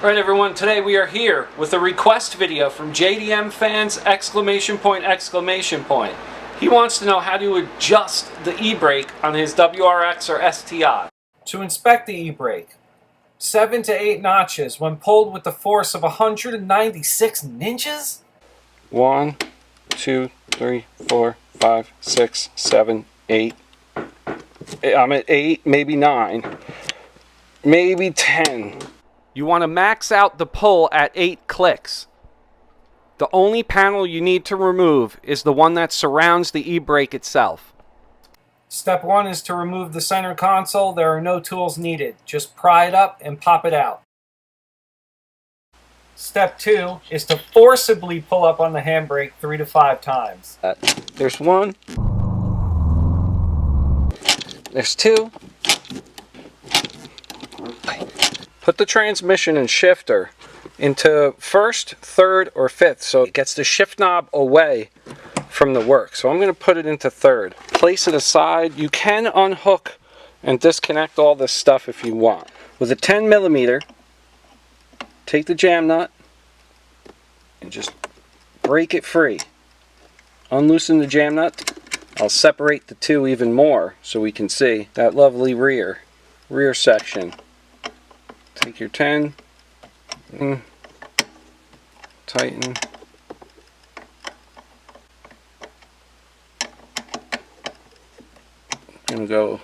Alright everyone, today we are here with a request video from JDM fans ! He wants to know how to adjust the e-brake on his WRX or STI. To inspect the e-brake, 7 to 8 notches when pulled with the force of 196 ninjas? 1, 2, 3, 4, 5, 6, 7, 8. I'm at 8, maybe 9, maybe 10. You want to max out the pull at 8 clicks. The only panel you need to remove is the one that surrounds the e-brake itself. Step 1 is to remove the center console. There are no tools needed. Just pry it up and pop it out. Step 2 is to forcibly pull up on the handbrake 3 to 5 times. There's 1. There's 2. Put the transmission and shifter into 1st, 3rd, or 5th so it gets the shift knob away from the work. So I'm going to put it into 3rd. Place it aside. You can unhook and disconnect all this stuff if you want. With a 10mm, take the jam nut and just break it free. Unloosen the jam nut. I'll separate the two even more so we can see that lovely rear section. Take your 10, tighten, I'm going to go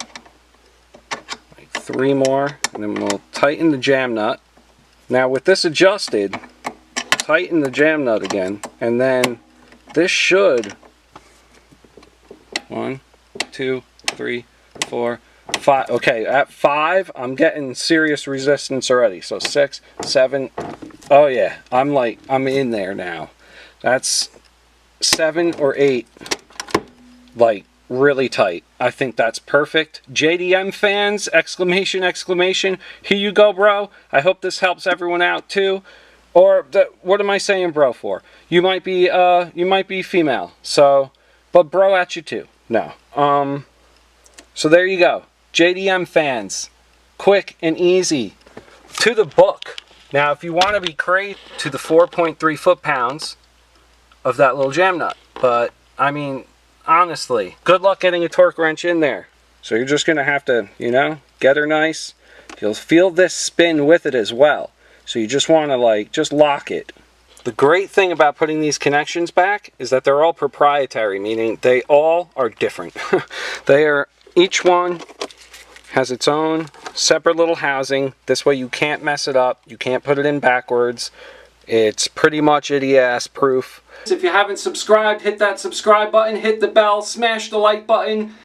like 3 more, and then we'll tighten the jam nut. Now with this adjusted, tighten the jam nut again, and then this should 1, 2, 3, 4, 5. Okay, at 5, I'm getting serious resistance already. So 6, 7. Oh yeah, I'm in there now. That's 7 or 8. Like really tight. I think that's perfect. JDM fans! ! Here you go, bro. I hope this helps everyone out too. Or what am I saying, bro? For you might be female. So, but bro at you too. No. So there you go. JDM fans, quick and easy, to the book. Now if you want to be crazy, to the 4.3 foot-pounds of that little jam nut. But I mean, honestly, good luck getting a torque wrench in there. So you're just going to have to, get her nice. You'll feel this spin with it as well. So you just want to just lock it. The great thing about putting these connections back is that they're all proprietary, meaning they all are different. Each one has its own separate little housing. This way you can't mess it up. You can't put it in backwards. It's pretty much idiot-ass proof. If you haven't subscribed, hit that subscribe button, hit the bell, smash the like button.